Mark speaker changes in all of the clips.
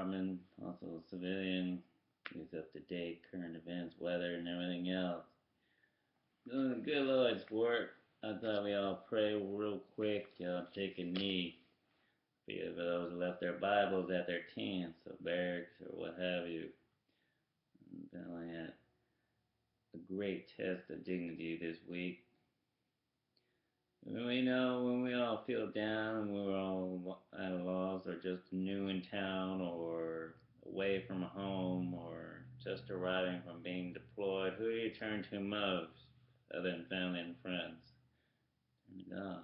Speaker 1: fireman, also a civilian. He's up to date, current events, weather, and everything else. Doing the good Lord's work. I thought we all pray real quick. Take a knee. For those who left their Bibles at their tents or barracks or what have you. Apparently had a great test of dignity this week. We know when we all feel down, we're all at a loss, or just new in town, or away from home, or just arriving from being deployed, who do you turn to most, other than family and friends? Turn to God.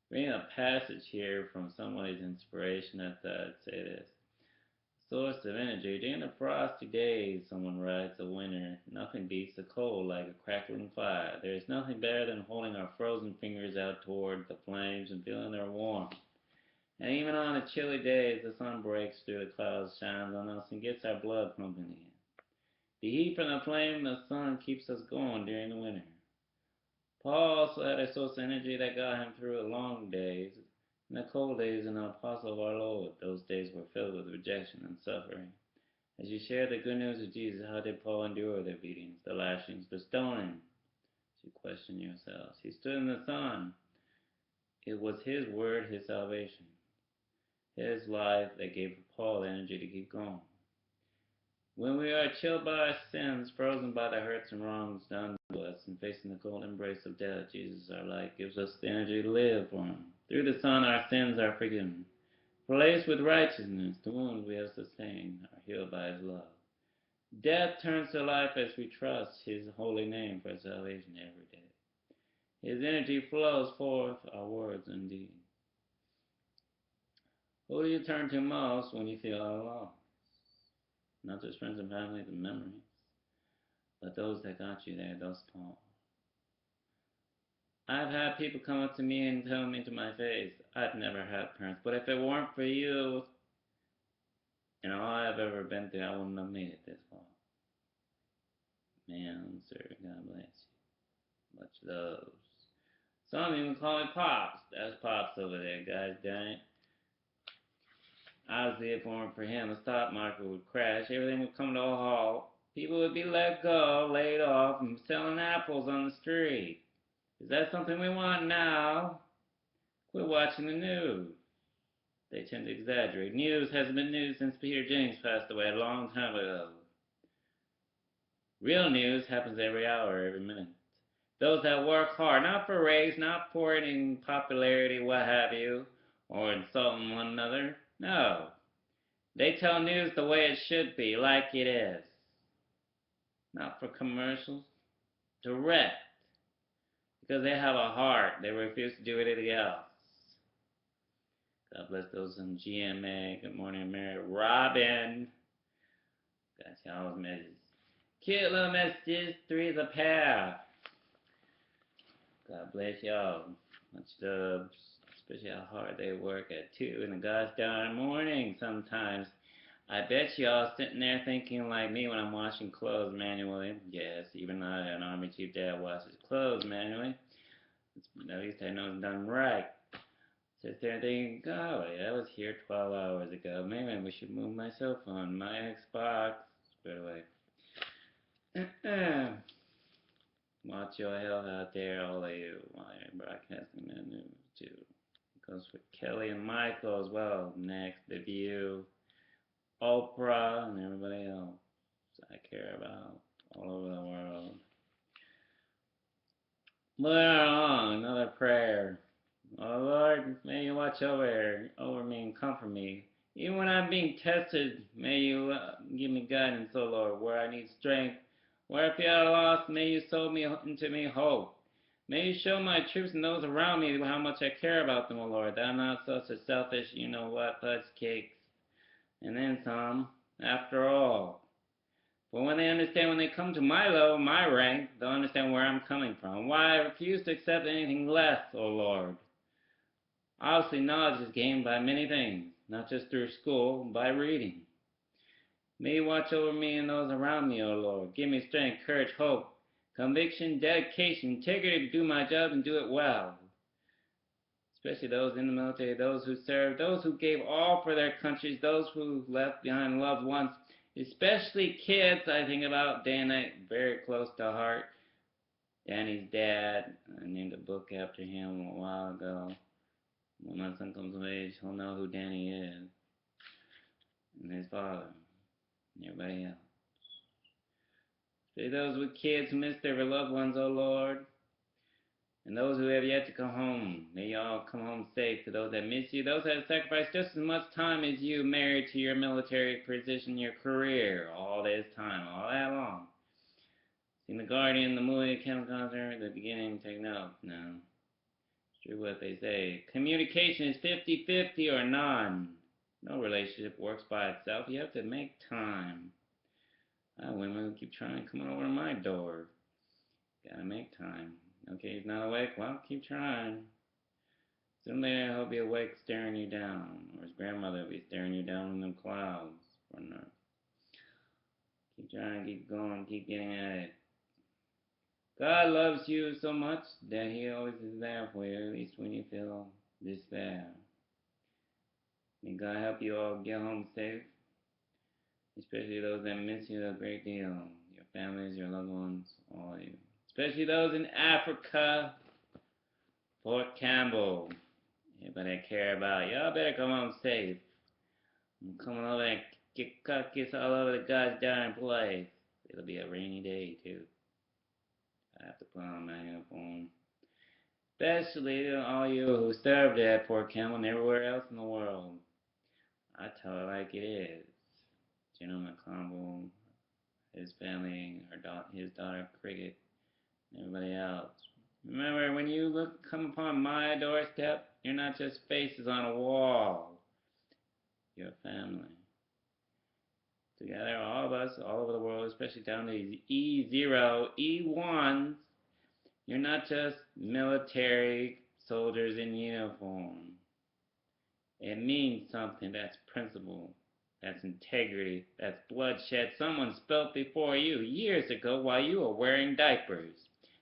Speaker 1: Reading a passage here from somebody's inspiration, I thought I'd say this. Source of energy. During the frosty days, someone writes, of winter, nothing beats the cold like a crackling fire. There is nothing better than holding our frozen fingers out toward the flames and feeling their warmth. And even on the chilly days, the sun breaks through the clouds, shines on us, and gets our blood pumping again. The heat from the flame of the sun keeps us going during the winter. Paul also had a source of energy that got him through the long days and the cold days in the apostle of our Lord. Those days were filled with rejection and suffering. As you share the good news of Jesus, how did Paul endure the beatings, the lashings, the stoning? As you question yourselves. He stood in the sun. It was his word, his salvation, his life that gave Paul the energy to keep going. When we are chilled by our sins, frozen by the hurts and wrongs done to us, and facing the cold embrace of death, Jesus, our light, gives us the energy to live for him. Through the Son, our sins are forgiven. Replaced with righteousness, the wounds we have sustained are healed by his love. Death turns to life as we trust his holy name for salvation every day. His energy flows forth our words and deeds. Who do you turn to most when you feel alone? Not just friends and family and memories, but those that got you there thus far. I've had people come up to me and tell me to my face, I've never had parents, but if it weren't for you and all I've ever been through, I wouldn't have made it this far. Man, sir, God bless you. Much love. Some even call me Pops. That's Pops over there, guys, dang it. Obviously, if it weren't for him, the stock market would crash. Everything would come to a halt. People would be let go, laid off, and selling apples on the street. Is that something we want now? Quit watching the news. They tend to exaggerate. News hasn't been news since Peter Jennings passed away a long time ago. Real news happens every hour, every minute. Those that work hard, not for raise, not for any popularity, what have you, or insulting one another. No. They tell news the way it should be, like it is. Not for commercials. Direct. Because they have a heart. They refuse to do anything else. God bless those in GMA. Good morning, Mary. Robin. Got y'all's messages. Cute little messages. Three's a pair. God bless y'all. Much love. Especially how hard they work at 2 in the gosh darn morning sometimes. I bet y'all sitting there thinking like me when I'm washing clothes manually. Yes, even I, an Army Chief Dad, washes clothes manually. At least I know it's done right. Sit there thinking, golly, I was here 12 hours ago. Maybe we should move my cell phone, my Xbox, squared away. Watch your hell out there, all of you, while you're broadcasting that news, too. It goes for Kelly and Michael as well. Next, The View, Oprah, and everybody else I care about all over the world. Moving on, another prayer. Oh Lord, may you watch over me and comfort me. Even when I'm being tested, may you give me guidance, oh Lord, where I need strength. Where I feel lost, may you sow me into me hope. May you show my troops and those around me how much I care about them, oh Lord, that I'm not such a selfish, you know what, fudge cakes. And then some, after all. But when they come to my level, my rank, they'll understand where I'm coming from. Why I refuse to accept anything less, oh Lord. Obviously, knowledge is gained by many things, not just through school, by reading. May you watch over me and those around me, O Lord. Give me strength, courage, hope, conviction, dedication, integrity to do my job and do it well. especially those in the military, those who served, those who gave all for their countries, those who left behind loved ones, especially kids. I think about day and night, very close to heart. Danny's dad, I named a book after him a while ago. When my son comes of age, he'll know who Danny is, and his father, and everybody else. Especially those with kids who miss their loved ones, O Lord. And those who have yet to come home, may you all come home safe. To those that miss you, those that have sacrificed just as much time as you, married to your military position, your career, all this time, all that long. Seen The Guardian, the movie, Kevin Costner, the beginning, take notes now. It's true what they say. Communication is 50-50 or none. No relationship works by itself. You have to make time. I have women who keep trying, coming over to my door. Gotta make time. Okay, he's not awake? Well, keep trying. Someday he'll be awake staring you down, or his grandmother will be staring you down in the clouds. Or not. Keep trying, keep going, keep getting at it. God loves you so much that he always is there for you, at least when you feel despair. May God help you all get home safe, especially those that miss you a great deal. Your families, your loved ones, all of you. Especially those in Africa, Fort Campbell. Anybody I care about, y'all better come home safe. I'm coming over and kick cookies all over the goddamn place. It'll be a rainy day, too. I have to put on my uniform. Especially to all you who served at Fort Campbell and everywhere else in the world. I tell it like it is. General McConville, his family, his daughter Cricket, and everybody else. Remember, when you come upon my doorstep, you're not just faces on a wall. You're a family. Together, all of us, all over the world, especially down to these E0, E1s, you're not just military soldiers in uniform. It means something. That's principle. That's integrity. That's bloodshed someone spilled before you years ago while you were wearing diapers.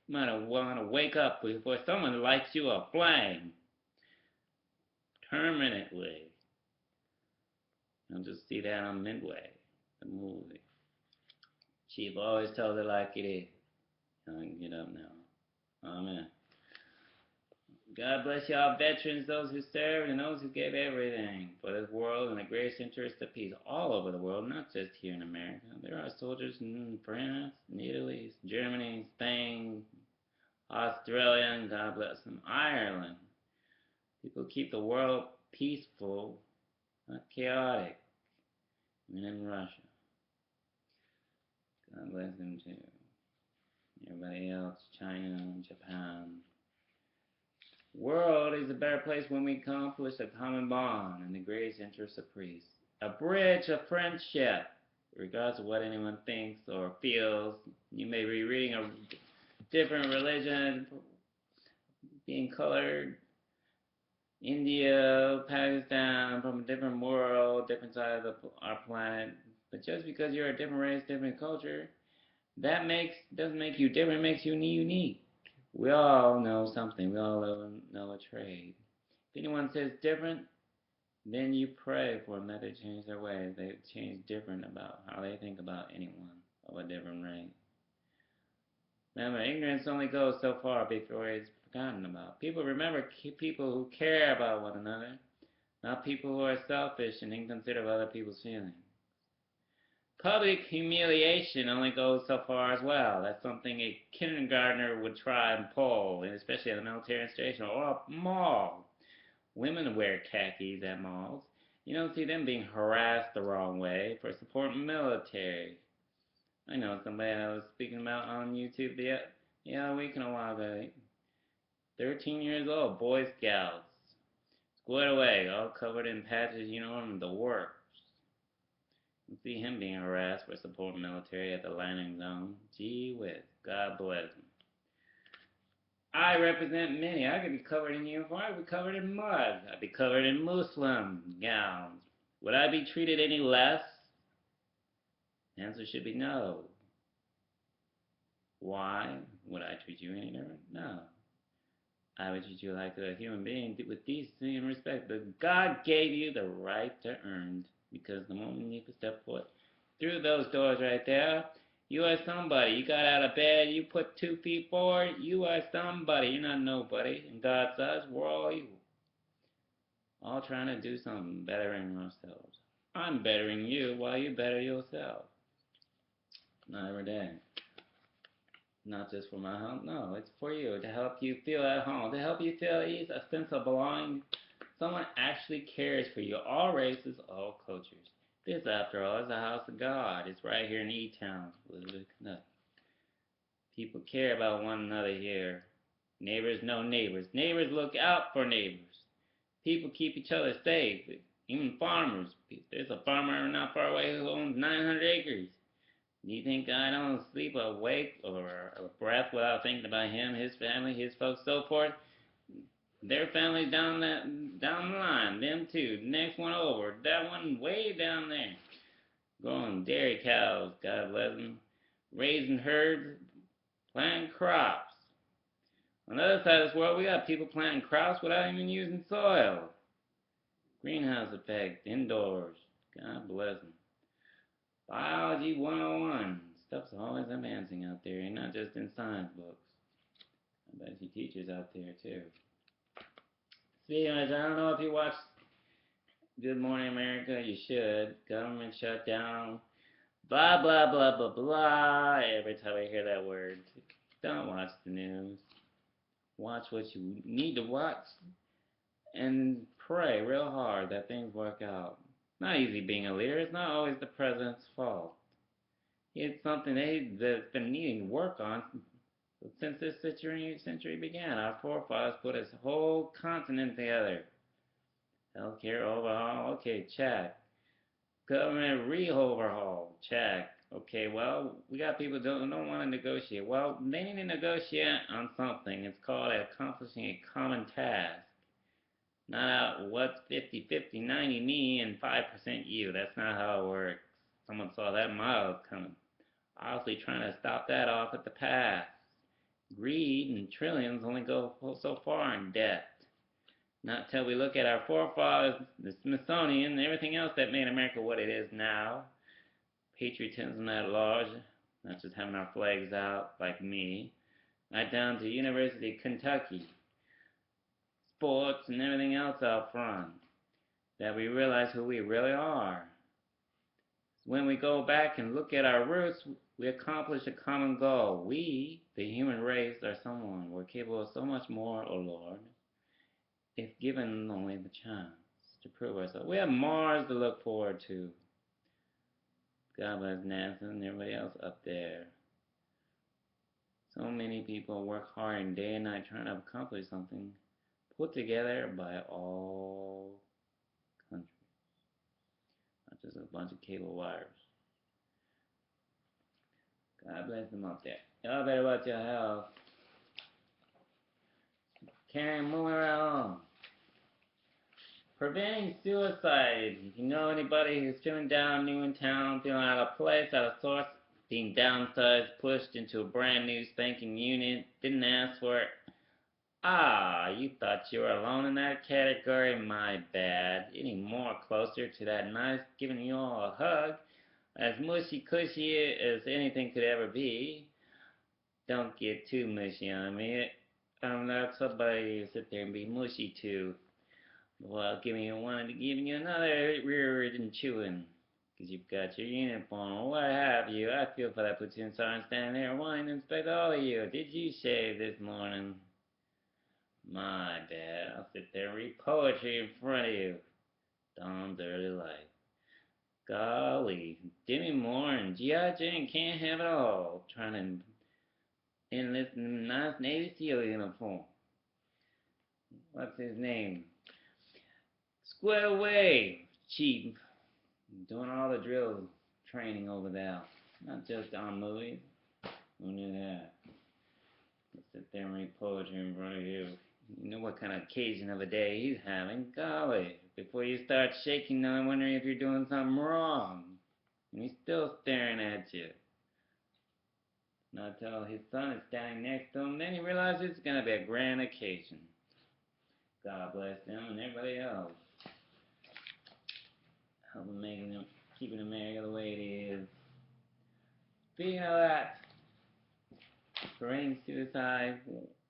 Speaker 1: You might want to wake up before someone lights you a flame. Permanently. You'll just see that on Midway, the movie. Chief always tells it like it is. I can get up now. Amen. God bless y'all veterans, those who served, and those who gave everything for this world and the greatest interest of peace all over the world, not just here in America. There are soldiers in France, Italy, Germany, Spain, Australia, and God bless them, Ireland. People keep the world peaceful, not chaotic. And in Russia. God bless them too. Everybody else, China, Japan. World is a better place when we accomplish a common bond in the greatest interest of peace. A bridge of friendship, regardless of what anyone thinks or feels. You may be reading a different religion, being colored, India, Pakistan, from a different world, different side of our planet. But just because you're a different race, different culture, doesn't make you different, it makes you unique. We all know something. We all know a trade. If anyone says different, then you pray for them that they change their ways. They change different about how they think about anyone of a different race. Remember, ignorance only goes so far before it's forgotten about. People remember people who care about one another, not people who are selfish and inconsiderate of other people's feelings. Public humiliation only goes so far as well. That's something a kindergartner would try and pull, and especially at a military installation or a mall. Women wear khakis at malls. You don't see them being harassed the wrong way for supporting military. I know somebody I was speaking about on YouTube the other week and a while ago. 13 years old, Boy Scouts. Squared away, all covered in patches, uniform, the work. You see him being harassed for supporting military at the landing zone. Gee whiz, God bless him. I represent many. I could be covered in uniform. I could be covered in mud. I'd be covered in Muslim gowns. Would I be treated any less? The answer should be no. Why? Would I treat you any different? No. I would treat you like a human being with decency and respect. But God gave you the right to earn, because the moment you step foot through those doors right there, you are somebody. You got out of bed, you put 2 feet forward, you are somebody. You're not nobody. In God's eyes, we're all equal. All trying to do something, bettering ourselves. I'm bettering you while you better yourself. Not every day. Not just for my help, no, it's for you, to help you feel at home, to help you feel ease, a sense of belonging. Someone actually cares for you, all races, all cultures. This, after all, is the house of God. It's right here in E-Town, Elizabeth, Kentucky. People care about one another here. Neighbors know neighbors. Neighbors look out for neighbors. People keep each other safe. Even farmers. There's a farmer not far away who owns 900 acres. Do you think I don't sleep awake or a breath without thinking about him, his family, his folks, so forth? Their families down the line, them too. The next one over, that one way down there. Growing dairy cows, God bless them. Raising herds, planting crops. On the other side of this world, we got people planting crops without even using soil. Greenhouse effect, indoors. God bless them. Biology 101. Stuff's always advancing out there, and not just in science books. I bet you teachers out there, too. Speaking of which, I don't know if you watch Good Morning America. You should. Government shutdown. Blah, blah, blah, blah, blah. Every time I hear that word, don't watch the news. Watch what you need to watch and pray real hard that things work out. Not easy being a leader. It's not always the president's fault. It's something that's been needing to work on since this century began. Our forefathers put a whole continent together. Healthcare overhaul, okay, check. Government re-overhaul, check. Okay, well, we got people who don't want to negotiate. Well, they need to negotiate on something. It's called accomplishing a common task. Not what's 50-50, 90 me and 5% you. That's not how it works. Someone saw that mile coming. Obviously trying to stop that off at the pass. Greed and trillions only go so far in debt. Not till we look at our forefathers, the Smithsonian, and everything else that made America what it is now. Patriotism at large, not just having our flags out like me. Right down to University of Kentucky. Sports and everything else out front. That we realize who we really are. When we go back and look at our roots, we accomplish a common goal. We, the human race, are someone. We're capable of so much more, O Lord, if given only the chance to prove ourselves. We have Mars to look forward to. God bless N.A.S.A and everybody else up there. So many people work hard and day and night trying to accomplish something put together by all countries, not just a bunch of cable wires. God bless them up there. Y'all better watch your health. Carrying moving right along. Preventing suicide. If you know anybody who's feeling down, new in town, feeling out of place, out of sorts, being downsized, pushed into a brand new spanking unit, didn't ask for it. Ah, you thought you were alone in that category? My bad. Getting more closer to that nice, giving you all a hug, as mushy cushy as anything could ever be. Don't get too mushy on me. I'm not somebody you sit there and be mushy to. Well, giving you one and giving you another rear and chewing. Because you've got your uniform or what have you. I feel for that platoon sergeant standing there wanting to inspect all of you. Did you shave this morning? My bad. I'll sit there and read poetry in front of you. Dawn's early light. Golly, Demi Moore and G.I. Jane can't have it all. Trying to enlist in a nice Navy SEAL uniform. What's his name? Square away, Chief. Doing all the drill training over there. Not just on movies. Who knew that? I'll sit there and read poetry in front of you. You know what kind of occasion of a day he's having. Golly, before you start shaking, now I'm wondering if you're doing something wrong. And he's still staring at you. Not till his son is standing next to him. Then he realizes it's going to be a grand occasion. God bless him and everybody else. Helping making him, keeping America the way it is. Speaking of that, preventing suicide,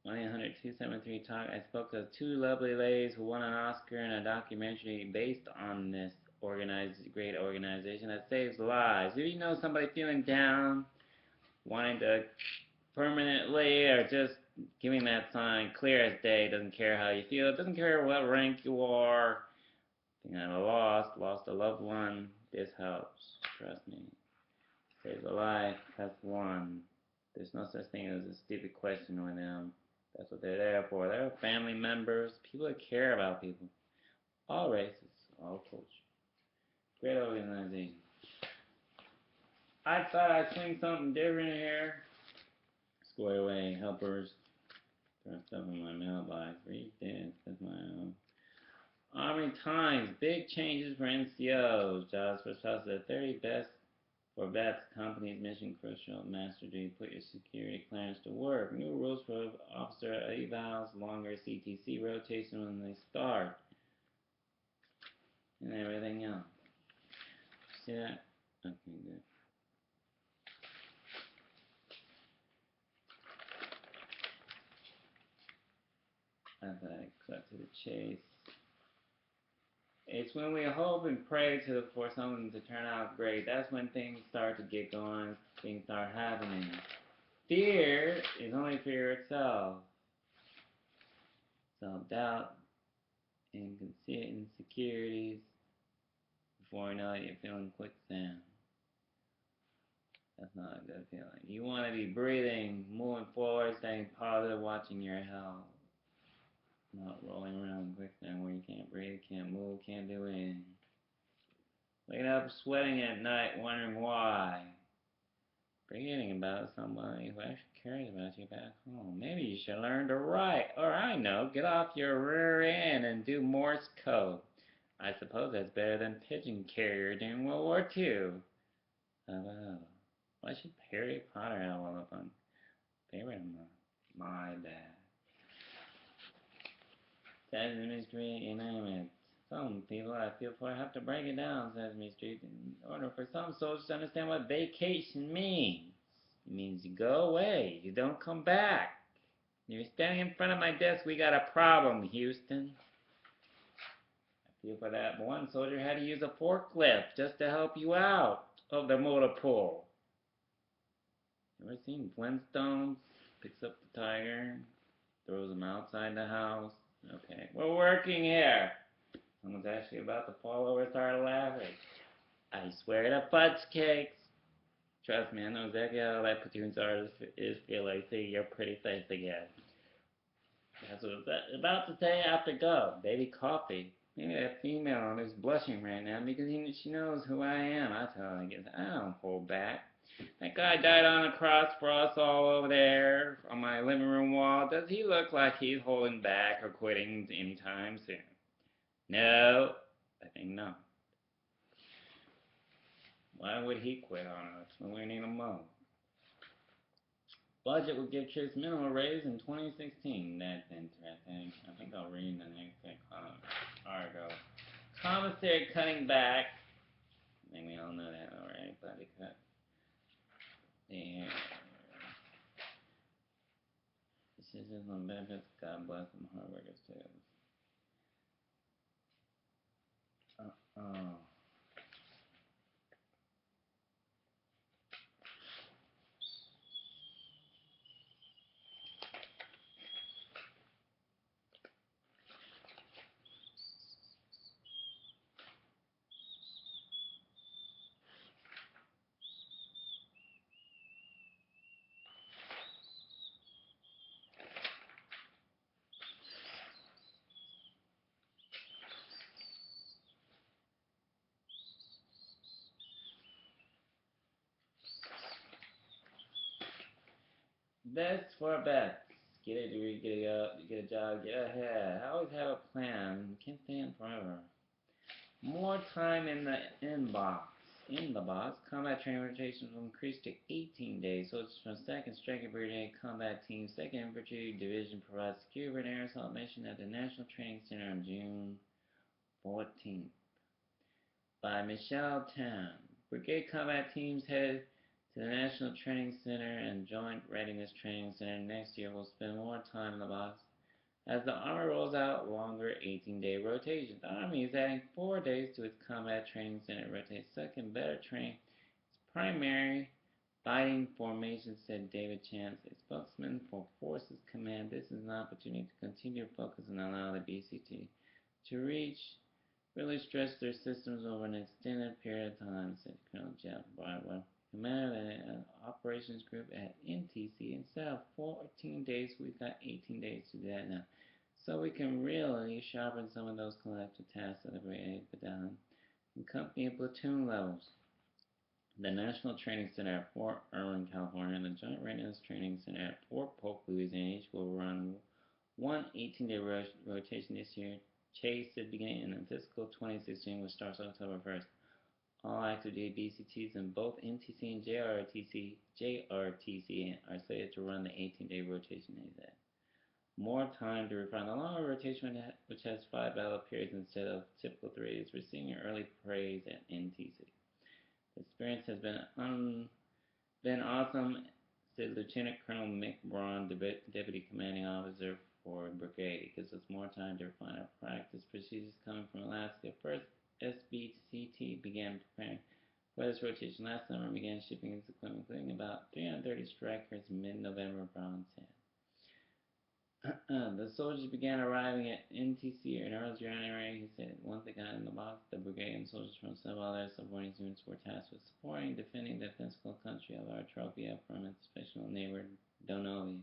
Speaker 1: 1-800-273-TALK. I spoke to two lovely ladies who won an Oscar in a documentary based on this great organization that saves lives. If you know somebody feeling down, wanting to permanently or just giving that sign clear as day, doesn't care how you feel, doesn't care what rank you are, being at a lost a loved one, this helps, trust me. Saves a life, press 1. There's no such thing as a stupid question with them. That's what they're there for. They're family members, people that care about people. All races, all cultures. Great organization. I thought I'd swing something different here. Square away, helpers. Throw stuff in my mailbox. Read this, that's my own. Army Times, big changes for NCOs. Jobs for spouse the 30 best for vets, companies, mission crucial, master duty, put your security clearance to work. New rules for officer evals, longer CTC rotation when they start, and everything else. See that? Okay, good. I thought I'd cut to the chase. It's when we hope and pray for something to turn out great. That's when things start to get going, things start happening. Fear is only fear itself. Self-doubt, insecurities. Before you know it, you're feeling quicksand. That's not a good feeling. You want to be breathing, moving forward, staying positive, watching your health. Not rolling around in quicksand where you can't breathe, can't move, can't do anything. Waking up sweating at night, wondering why. Forgetting about somebody who actually cares about you back home. Maybe you should learn to write. Or I know, get off your rear end and do Morse code. I suppose that's better than pigeon carrier during World War II. Hello. Why should Harry Potter have all up on favorite of mine? My bad. Sesame Street, you name it. Some people I feel for have to break it down, Sesame Street, in order for some soldiers to understand what vacation means. It means you go away, you don't come back. You're standing in front of my desk, we got a problem, Houston. I feel for that one soldier had to use a forklift just to help you out of the motor pool. Ever seen Flintstones? Picks up the tiger, throws him outside the house. Okay, we're working here. Someone's actually about to fall over and start laughing. I swear to fudge cakes. Trust me, I know exactly how that platoon sergeant is feeling. See your pretty face again. That's what it's about to say after go. Baby coffee. Maybe that female is blushing right now because she knows who I am. I tell her, I guess, I don't hold back. That guy died on a cross for us all over there on my living room wall. Does he look like he's holding back or quitting anytime soon? No, I think not. Why would he quit on us when we need him most? Budget will give troops minimal raise in 2016. That's interesting. I think I'll read the next article. Commissary cutting back. I think we all know that already. Budget cut. There. Decisions on benefits. God bless them. Hard workers too. Oh. Best for bets. Get a degree, get a job, get ahead. I always have a plan. Can't stay in forever. More time in the inbox. in the box. Combat training rotations will increase to 18 days. Soldiers from 2nd Striker Brigade Combat Team, 2nd Infantry Division provide secure and air assault mission at the National Training Center on June 14th. By Michelle Town. Brigade combat teams headed to the National Training Center and Joint Readiness Training Center next year will spend more time in the box as the Army rolls out longer 18-day rotations. The Army is adding 4 days to its combat training center rotates so it can better train its primary fighting formation, said David Chance, a spokesman for Forces Command. This is an opportunity to continue to focus and allow the BCT to really stretch their systems over an extended period of time, said Colonel Jeff Bardwell, commander of the operations group at NTC. Instead of 14 days, we've got 18 days to do that now. So we can really sharpen some of those collective tasks at the brigade, battalion, and company and platoon levels. The National Training Center at Fort Irwin, California, and the Joint Readiness Training Center at Fort Polk, Louisiana, each will run one 18-day rotation this year. Chase said beginning in fiscal 2016, which starts October 1st. All active duty BCTs in both NTC and JRTC are slated to run the 18-day rotation ASAP. More time to refine the longer rotation, which has 5 battle periods instead of typical 3, is receiving early praise at NTC. The experience has been awesome, said Lieutenant Colonel Mick Braun, Deputy Commanding Officer for Brigade. It gives us more time to refine our practice procedures coming from Alaska. First, SBCT began preparing for this rotation last summer and began shipping its equipment, including about 330 strikers in mid-November, Braun said. The soldiers began arriving at NTC in early January, he said. Once they got in the box, the brigade and soldiers from several other subordinate units were tasked with supporting and defending the physical country of Artropia from its fictional neighbor, Donovia.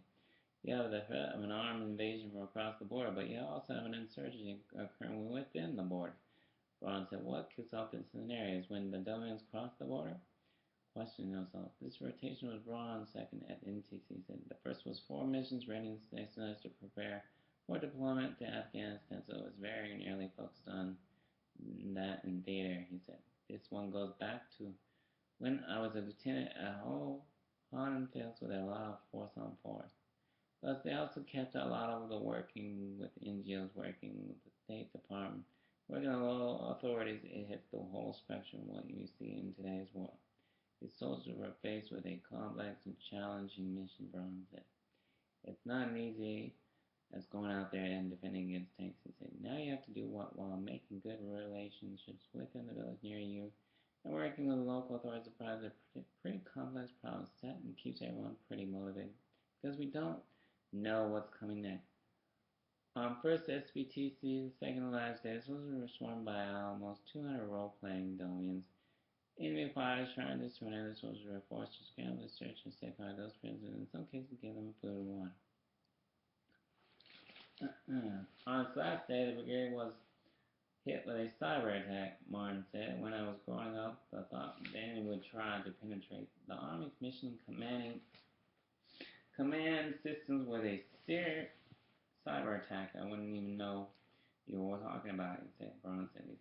Speaker 1: You have the threat of an armed invasion from across the border, but you also have an insurgency occurring within the border. Braun said, what kicks off this scenario is when the Domians cross the border? Questioning himself. This rotation was Braun's second at NTC. Said the first was 4 missions readiness exercise to prepare for deployment to Afghanistan, so it was very nearly focused on that in theater, he said. This one goes back to when I was a lieutenant at Holland Fields with a lot of force on force. Plus, they also kept a lot of the working with NGOs, working with the State Department, working with local authorities. It hits the whole spectrum of what you see in today's world. The soldiers were faced with a complex and challenging mission, Braun said. It's not as easy as going out there and defending against tanks, he said. Now you have to do what while making good relationships within the village near you and working with the local authorities to provide a pretty complex problem set and keeps everyone pretty motivated because we don't know what's coming next. On first SBTC, the second to last day, the soldiers were swarmed by almost 200 role-playing Domians. Enemy fighters trying to surrender, the soldiers were forced to scramble to search and safeguard those prisoners, and in some cases give them food and water. On its last day, the brigade was hit with a cyber attack, Martin said. When I was growing up, I thought the enemy would try to penetrate the Army's mission command systems with a serious cyber attack. I wouldn't even know you were talking about it, he said. Braun said he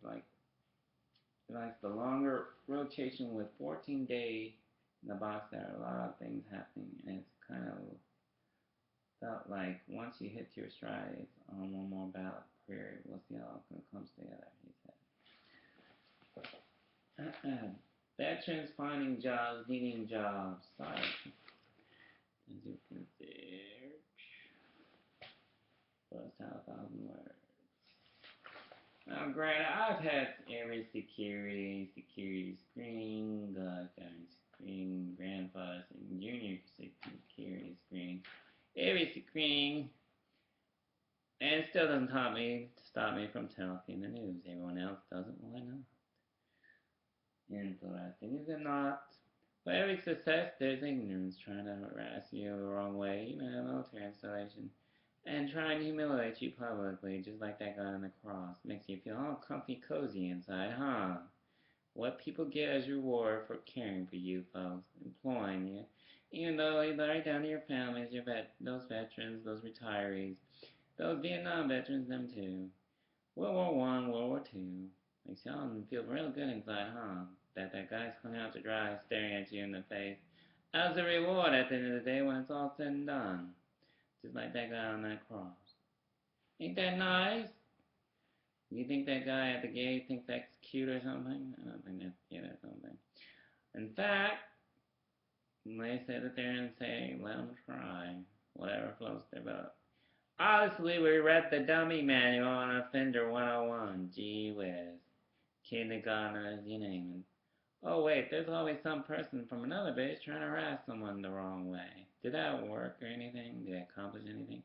Speaker 1: likes the longer rotation with 14 days in the box. There are a lot of things happening, and it's kind of felt like once you hit your stride, it's on one more battle period. We'll see how it comes together, he said. Veterans finding jobs, needing jobs. Sorry. As you can see, first 1,000 words. Now, granted, I've had every security screen, godparent screen, grandfather screen, junior security screen, every screen, and it still doesn't stop me from talking the news. Everyone else doesn't. Why not? Interesting, is it not? For every success, there's ignorance trying to harass you the wrong way, even in a military installation, and trying to humiliate you publicly, just like that guy on the cross. Makes you feel all comfy cozy inside, huh? What people get as reward for caring for you folks, employing you, even though you right down to your families, those veterans, those retirees, those Vietnam veterans, them too. World War I, World War II, Makes you feel real good inside, huh? That guy's hung out to dry, staring at you in the face. As a reward at the end of the day when it's all said and done. Just like that guy on that cross. Ain't that nice? You think that guy at the gate thinks that's cute or something? I don't think that's cute or something. In fact, they say that they're insane. Let them try. Whatever floats their boat. Obviously, we read the dummy manual on Offender 101. Gee whiz. Kindergartners, you name it. Oh, wait, there's always some person from another base trying to harass someone the wrong way. Did that work or anything? Did it accomplish anything?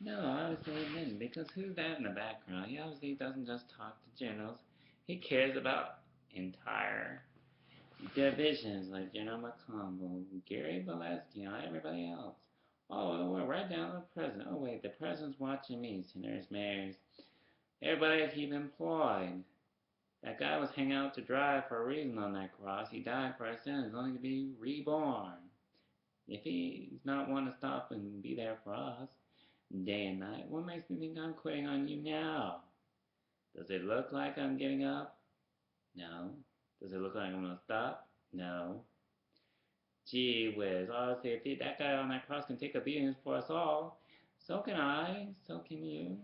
Speaker 1: No, obviously he didn't, because who's that in the background? He obviously doesn't just talk to generals. He cares about entire divisions like General McConville, Gary Valesky, and everybody else. Oh, we're right down to the president. Oh, wait, the president's watching me, senators, mayors. Everybody keep employed. That guy was hanging out to dry for a reason on that cross. He died for our sins, only to be reborn. If he's not one to stop and be there for us, day and night, what makes me think I'm quitting on you now? Does it look like I'm giving up? No. Does it look like I'm going to stop? No. Gee whiz, honestly, if that guy on that cross can take a beating for us all, so can I, so can you,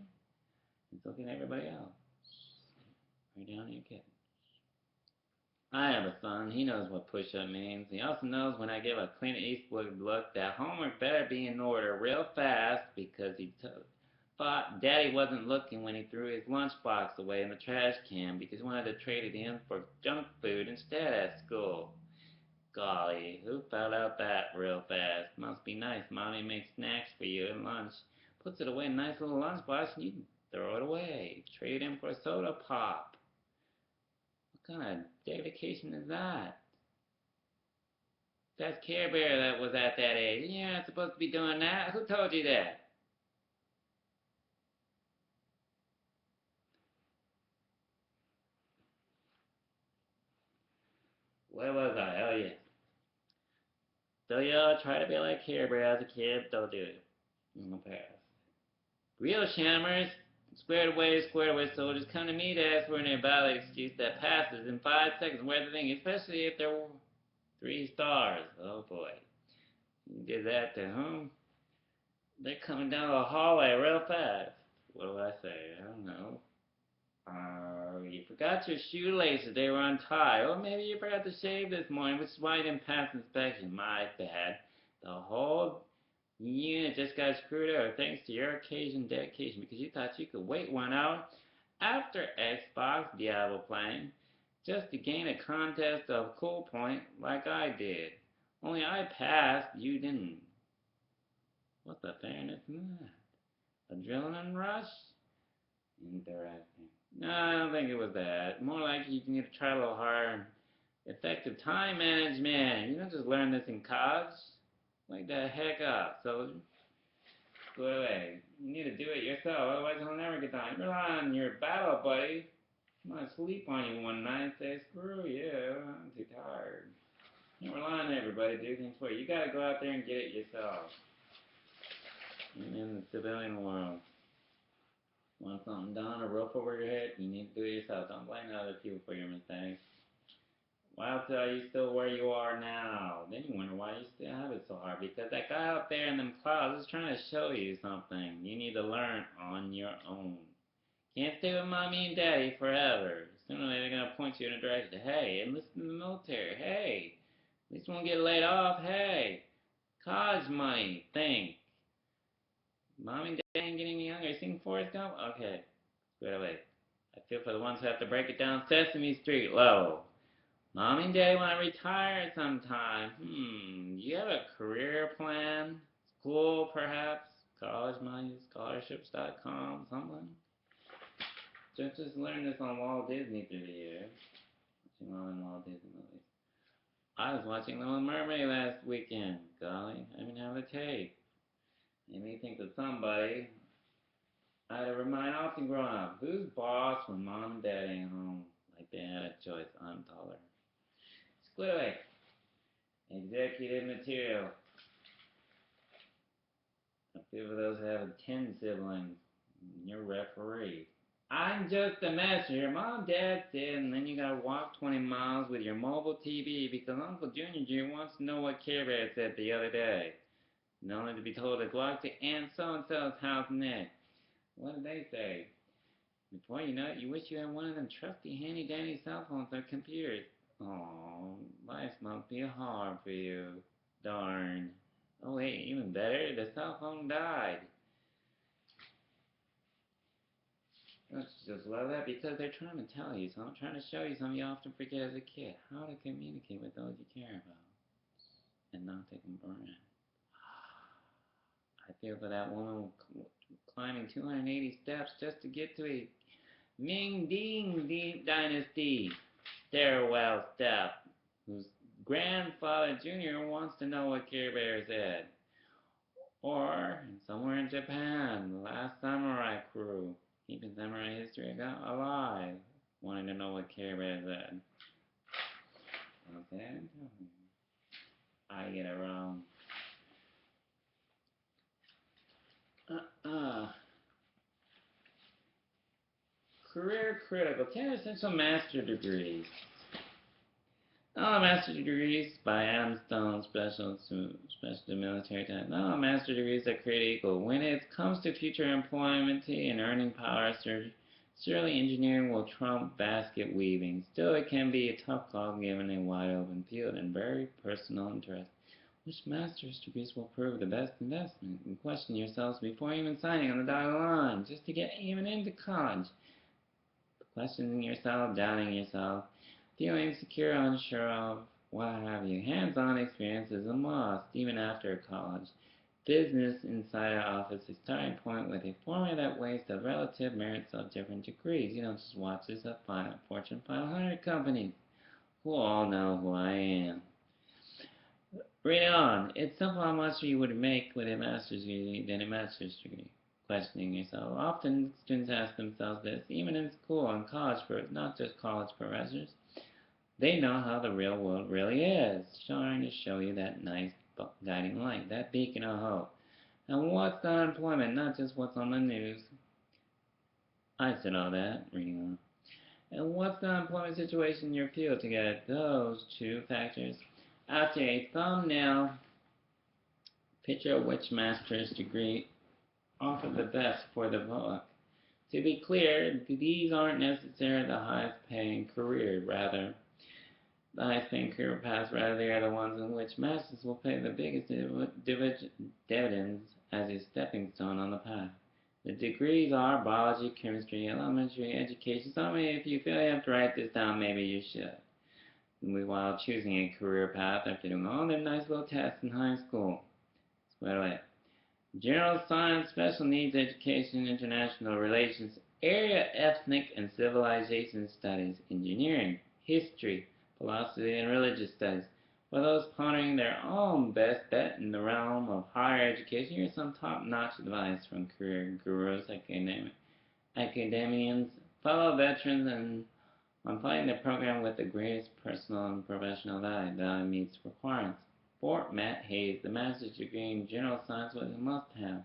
Speaker 1: and so can everybody else. Right down to your kid. I have a son. He knows what push-up means. He also knows when I give a Clint Eastwood look that homework better be in order real fast because he thought Daddy wasn't looking when he threw his lunchbox away in the trash can because he wanted to trade it in for junk food instead at school. Golly, who found out that real fast? Must be nice. Mommy makes snacks for you at lunch. Puts it away in a nice little lunchbox and you can throw it away. Trade it in for a soda pop. What kind of dedication is that? That's Care Bear that was at that age. You're not supposed to be doing that. Who told you that? Where was I? Oh, yeah. So, y'all try to be like Care Bear as a kid. Don't do it. In the past. Real shammers, squared away soldiers come to me to ask for an valid excuse that passes in 5 seconds. Where's the thing? Especially if they're 3 stars. Oh, boy. You did that to whom? They're coming down the hallway real fast. What do I say? I don't know. You forgot your shoelaces. They were untied. Or maybe you forgot to shave this morning, which is why you didn't pass inspection. My bad. The whole unit just got screwed over thanks to your occasion dedication because you thought you could wait 1 hour after Xbox Diablo playing just to gain a contest of cool point like I did. Only I passed, you didn't. What's the fairness in that? Adrenaline rush? Interesting. No, I don't think it was that. More like you need to try a little harder. Effective time management. You don't just learn this in college. Wake the heck up, soldier. Go away. You need to do it yourself, otherwise you'll never get done. Rely on your battle buddy. I might sleep on you one night and say, screw you, I'm too tired. You don't rely on everybody to do things for you. You gotta go out there and get it yourself. And in the civilian world. Want something done, a roof over your head? You need to do it yourself. Don't blame other people for your mistakes. Why are you still where you are now? Then you wonder why you still have it so hard. Because that guy out there in them clouds is trying to show you something. You need to learn on your own. Can't stay with mommy and daddy forever. Sooner or later they're going to point you in a direction. Hey, enlist in the military. Hey, at least you won't get laid off. Hey, college money. Think. Mommy and daddy ain't getting any younger. You seen Forrest Gump? Okay, square away. I feel for the ones who have to break it down Sesame Street level. Mommy and Daddy want to retire sometime. You have a career plan? School, perhaps? College money, scholarships.com, something? Just learned this on Walt Disney through the years. Watching all them Walt Disney movies. I was watching Little Mermaid last weekend. Golly, I didn't have a tape. Made me think of somebody I had to remind often growing up. Who's boss when mom and dad ain't home? Like they had a choice. I'm taller. Squid. Executive material. A few of those have 10 siblings. You're referee. I'm just a messenger. Mom, Dad said, and then you gotta walk 20 miles with your mobile TV because Uncle Junior wants to know what Care Bear said the other day. And only to be told to go out to Aunt So-and-so's house next. What did they say? Before you know it, you wish you had one of them trusty, handy-dandy cell phones or computers. Oh, life must be hard for you. Darn. Oh, wait, even better, the cell phone died. Don't you just love that? Because they're trying to tell you something, trying to show you something you often forget as a kid. How to communicate with those you care about and not take them for granted. I feel for that woman climbing 280 steps just to get to a Ming Ding Dynasty stairwell step, whose grandfather Junior wants to know what Care Bear said. Or, somewhere in Japan, the last samurai crew, keeping samurai history alive, wanting to know what Care Bear said. Okay, I'm telling you. I get it wrong. Uh-uh. Career critical. 10 essential master degrees. Master degrees by Adam Stone, special military time. Master degrees are created equal. When it comes to future employment and earning power, surely engineering will trump basket weaving. Still, it can be a tough call given a wide open field and very personal interest. Which master's degrees will prove the best investment? And question yourselves before even signing on the dotted line, just to get even into college. Questioning yourself, doubting yourself, feeling insecure, unsure of what have you. Hands-on experience is a must, even after college. Business Insider offers a starting point with a formula that weighs the relative merits of different degrees. You don't just watch this at Fortune 500 companies who all know who I am. Read on. It's simple how much you would make with a master's degree than a master's degree. Questioning yourself. Often students ask themselves this, even in school and college, not just college professors. They know how the real world really is, trying to show you that nice guiding light, that beacon of hope. And what's the unemployment, not just what's on the news. I said all that, reading on. And what's the unemployment situation in your field to get those two factors? After a thumbnail picture of which master's degree offer the best for the book. To be clear, these aren't necessarily the highest paying career, rather, the highest paying career paths, rather, they are the ones in which masters will pay the biggest dividends as a stepping stone on the path. The degrees are biology, chemistry, elementary education. So, if you feel you have to write this down, maybe you should. While choosing a career path after doing all them nice little tests in high school. So, by the way, General Science, Special Needs Education, International Relations, Area Ethnic and Civilization Studies, Engineering, History, Philosophy, and Religious Studies. For those pondering their own best bet in the realm of higher education, here's some top-notch advice from career gurus, academians, fellow veterans, and on finding the program with the greatest personal and professional value. Value meets requirements. Fort Matt Hayes, the master's degree in general science was a must-have.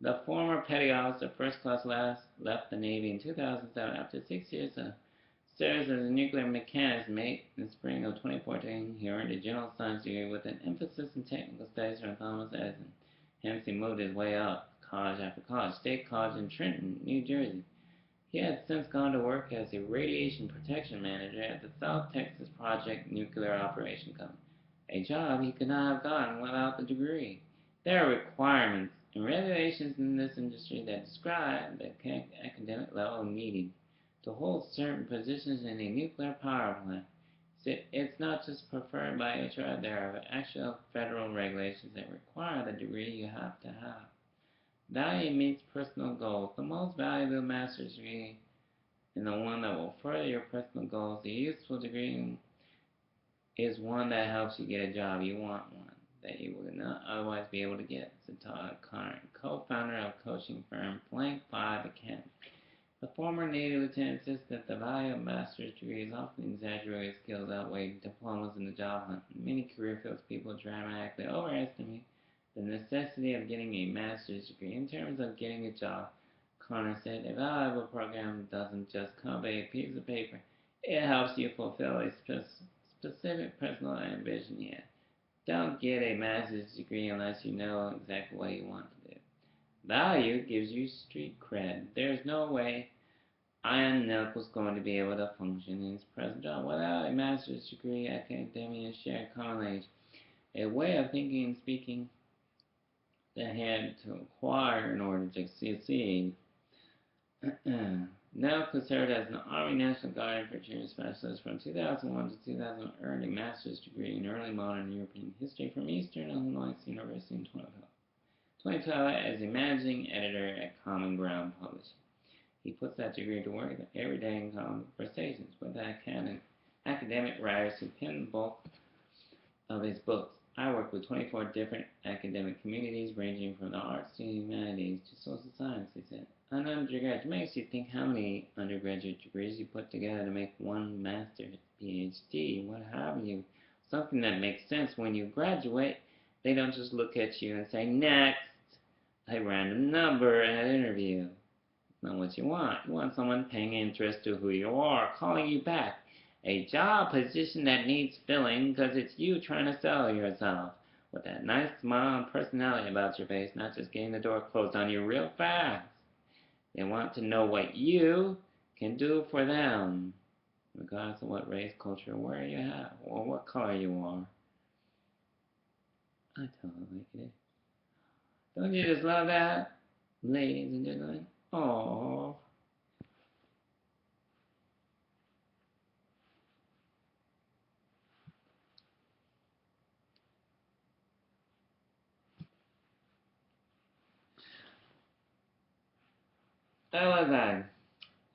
Speaker 1: The former petty officer, first class left the Navy in 2007 after 6 years of service as a nuclear mechanics mate. In the spring of 2014, he earned a general science degree with an emphasis in technical studies from Thomas Edison. Hence, he moved his way up, college after college. State College in Trenton, New Jersey. He had since gone to work as a radiation protection manager at the South Texas Project Nuclear Operation Company, a job he could not have gotten without the degree. There are requirements and regulations in this industry that describe the academic level needed to hold certain positions in a nuclear power plant. It's not just preferred by HR, there are actual federal regulations that require the degree you have to have. Value meets personal goals. The most valuable master's degree is the one that will further your personal goals. A useful degree is one that helps you get a job. You want one that you would not otherwise be able to get, said Todd Connor, co-founder of coaching firm Blank 5 Academy. The former Navy lieutenant says that the value of master's degrees often exaggerated skills outweigh diplomas in the job hunt. In many career fields, people dramatically overestimate the necessity of getting a master's degree in terms of getting a job. Connor said, a valuable program doesn't just copy a piece of paper. It helps you fulfill a specific personal ambition yet. Don't get a master's degree unless you know exactly what you want to do. Value gives you street cred. There's no way Ian was going to be able to function in his present job without a master's degree. Academia share common language, a way of thinking and speaking that had to acquire in order to succeed. Nelk served as an Army National Guard infantry specialist from 2001 to 2000, earned a master's degree in early modern European history from Eastern Illinois University in 2012 as a managing editor at Common Ground Publishing. He puts that degree to work every day in conversations with academic writers who pen the bulk of his books. I work with 24 different academic communities ranging from the arts to humanities to social science, he said. An undergraduate makes you think how many undergraduate degrees you put together to make one master's, PhD, what have you. Something that makes sense when you graduate. They don't just look at you and say, next, a random number at an interview. Not what you want. You want someone paying interest to who you are, calling you back. A job position that needs filling because it's you trying to sell yourself. With that nice smile and personality about your face, not just getting the door closed on you real fast. They want to know what you can do for them, regardless of what race, culture, where you have, or what color you are. I tell it like it is. Don't you just love that, ladies and gentlemen? Aww. I love that.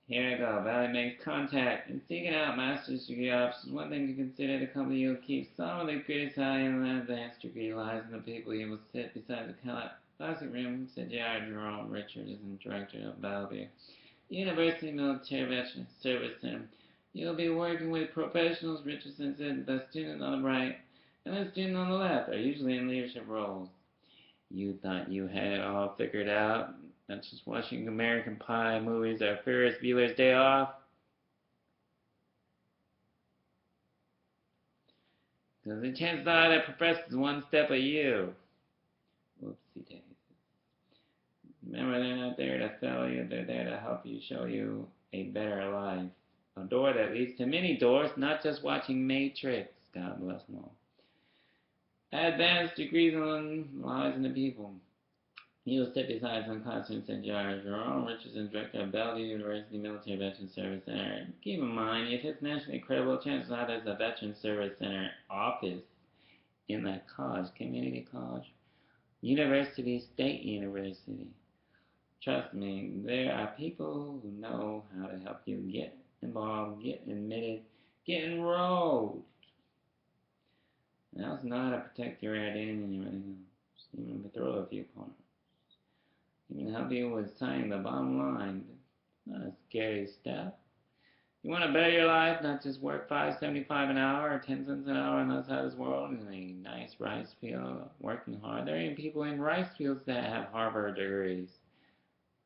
Speaker 1: Here we go. Valley makes contact. In seeking out master's degree options, one thing to consider the company you'll keep. Some of the greatest value in an advanced degree lies in the people you will sit beside the classic room, said J.R. Jerome Richards, director of Bellevue University Military Veterans Service Center. You'll be working with professionals, Richardson said. The student on the right and the student on the left are usually in leadership roles. You thought you had it all figured out. Not just watching American Pie movies or Ferris Bueller's Day Off. Because the chances are that professor's one step of you. Whoopsie daisies. Remember, they're not there to sell you. They're there to help you, show you a better life. A door that leads to many doors, not just watching Matrix. God bless them all. Advanced degrees on lies in the people. He will sit beside some classrooms in Jerome Richardson, director of Bellevue University Military Veterans Service Center. Keep in mind, if it's nationally credible, chances are there's a Veterans Service Center office in that college, community college, university, state university. Trust me, there are people who know how to help you get involved, get admitted, get enrolled. And also know how to protect your identity and everything else. Even throw a few corners. Even help you with signing the bottom line. Not a scary step. You want to better your life, not just work $5.75 an hour or 10 cents an hour on the other side of this world in a nice rice field, working hard. There are even people in rice fields that have Harvard degrees.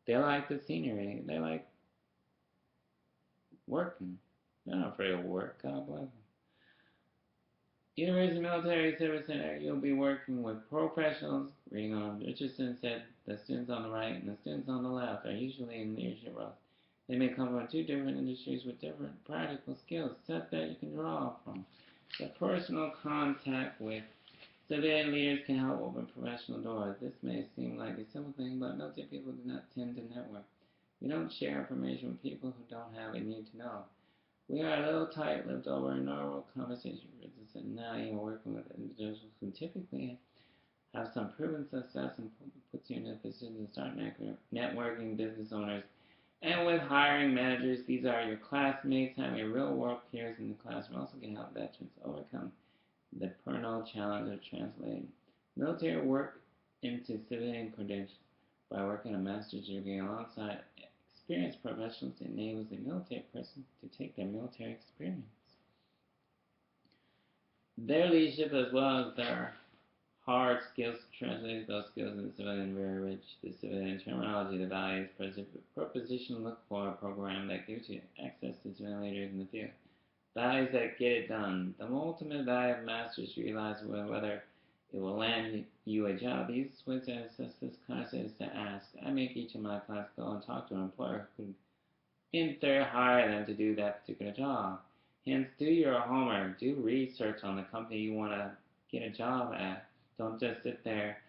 Speaker 1: They like the scenery. They like working. They're not afraid of work. God bless them. University Military Service Center, you'll be working with professionals. Reading on, Richardson said the students on the right and the students on the left are usually in leadership roles. They may come from two different industries with different practical skills, set that you can draw from. The personal contact with civilian leaders can help open professional doors. This may seem like a simple thing, but military people do not tend to network. We don't share information with people who don't have a need to know. We are a little tight-lipped over a normal conversation, for instance, and now you're working with individuals who typically have some proven success and puts you in a position to start networking business owners. And with hiring managers, these are your classmates. Having a real-world peers in the classroom also can help veterans overcome the perennial challenge of translating military work into civilian credentials. By working a master's degree alongside experienced professionals, enables a military person to take their military experience, their leadership, as well as their hard skills to translate those skills into civilian very rich. The civilian terminology, the values, proposition look for a program that gives you access to civilian leaders in the field. Values that get it done. The ultimate value of masters realize whether it will land you a job. These ways to assess this concept is to ask. I make each of my clients go and talk to an employer who could, in theory, hire them to do that particular job. Hence, do your homework. Do research on the company you want to get a job at. Don't just sit there.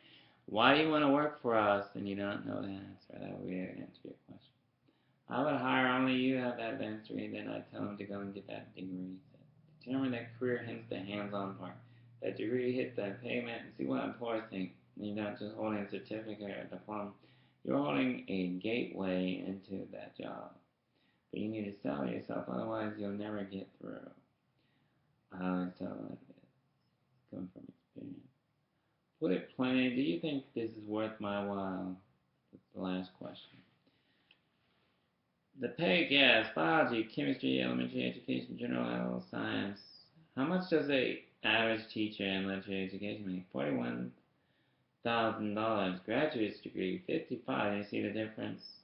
Speaker 1: Why do you want to work for us? And you don't know the answer. That would be an answer to your question. I would hire only you to have that advanced degree, then I'd tell them to go and get that degree. Determine that career, hence the hands-on part. That degree hit the payment and see what employers think. You're not just holding a certificate or a diploma. You're holding a gateway into that job. But you need to sell yourself, otherwise you'll never get through. I always tell them like this, coming from experience. Put it plain, do you think this is worth my while? That's the last question. The pay gaps, biology, chemistry, elementary education, general science. How much does a average teacher in elementary education make? $41,000. Graduate's degree, 55. You see the difference?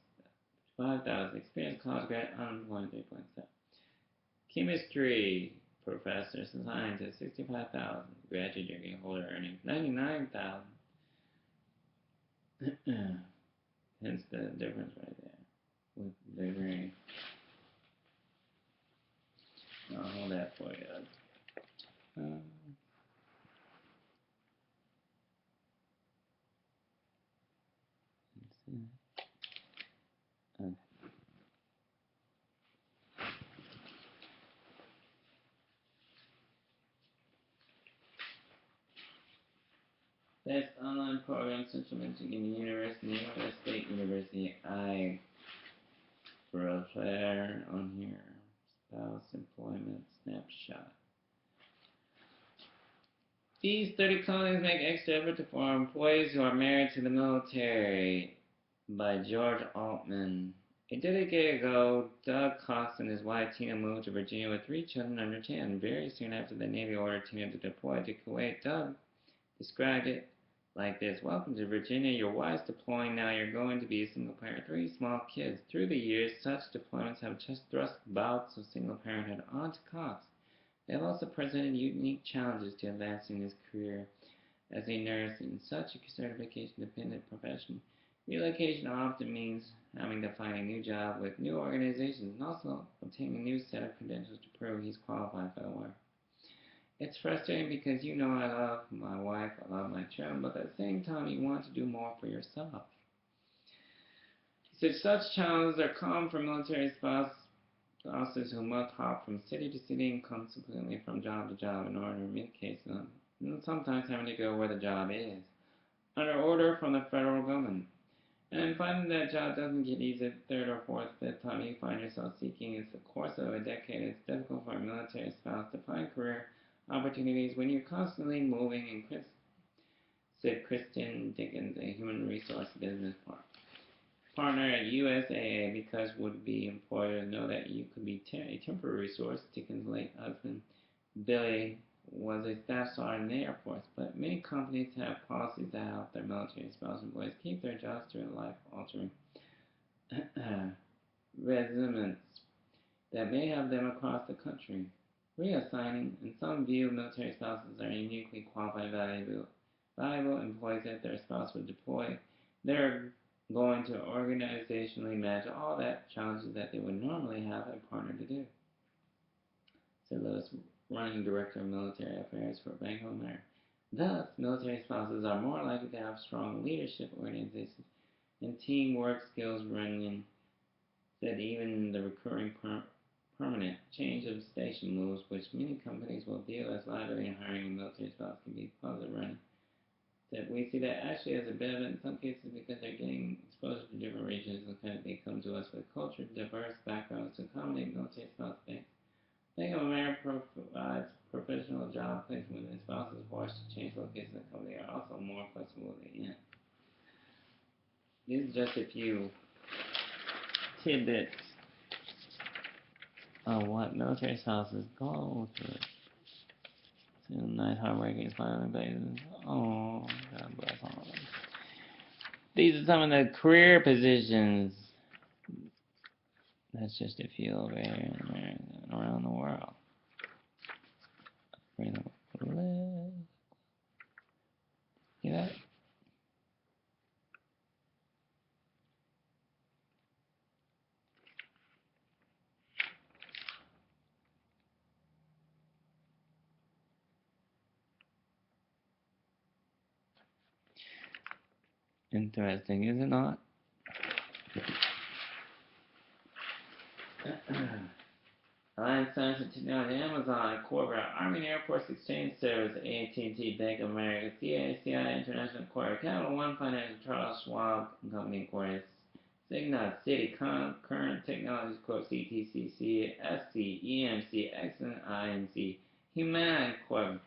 Speaker 1: 5,000. Experienced college grad, unemployment, 3.7. Chemistry professor, scientist, 65,000. Graduate degree holder earnings, 99,000. Hence the difference right there with the degree. I'll hold that for you. Okay. Best online program, Central Michigan University, N.A.S.A. State University. I wrote there on here. Spouse employment snapshot. These 30 colonies make extra effort for employees who are married to the military. By George Altman. A decade ago, Doug Cox and his wife Tina moved to Virginia with 3 children under 10. Very soon after the Navy ordered Tina to deploy to Kuwait, Doug described it like this. Welcome to Virginia. Your wife's deploying now. You're going to be a single parent. 3 small kids. Through the years, such deployments have just thrust bouts of single parenthood onto Cox. They have also presented unique challenges to advancing his career as a nurse in such a certification-dependent profession. Relocation often means having to find a new job with new organizations and also obtaining a new set of credentials to prove he's qualified for the work. It's frustrating because you know I love my wife, I love my children, but at the same time you want to do more for yourself. He said such challenges are common for military spouses who must hop from city to city and consequently from job to job in order to meet cases, and sometimes having to go where the job is, under order from the federal government. And finding that job doesn't get easy the third or fourth, fifth time you find yourself seeking is the course of a decade. It's difficult for a military spouse to find career opportunities when you're constantly moving, and said Kristen Dickens, a human resource business partner at U.S.A.A., because would-be employers know that you could be a temporary resource. Dickens' late husband, Billy, was a staff sergeant in the Air Force, but many companies have policies that help their military spouse employees keep their jobs during life-altering regimes that may have them across the country. Reassigning, and some view military spouses are uniquely qualified, valuable employees that their spouse would deploy. They're going to organizationally manage all that challenges that they would normally have a partner to do. Said Lewis, running director of military affairs for Bank of America. Thus, military spouses are more likely to have strong leadership organizations and teamwork skills running. Said even the recurring permanent change of station moves, which many companies will view as liability in hiring a military spouse, can be positive running. That we see that actually as a benefit in some cases because they're getting exposure to different regions and kind of they come to us with culture, diverse backgrounds to accommodate military spouse banks. Bank of America provides professional job placement when the spouse is forced to change locations in the company. They are also more flexible with the end. These are just a few tidbits of what military spouses go through. So nice, hardworking, smiling faces. Oh, God bless all of them. These are some of the career positions. That's just a few over here in America and around the world. Freedom of live. See that? Interesting, is it not? Alliance Science and Technology, Amazon, Corporate, Army and Air Force Exchange Service, AT&T, Bank of America, CACI International Corporate, Capital One Financial, Charles Schwab Company Incorporated, Signat City, Current Technologies Corp, CTCC, SC, EMC, Excellent INC, Humana Corp,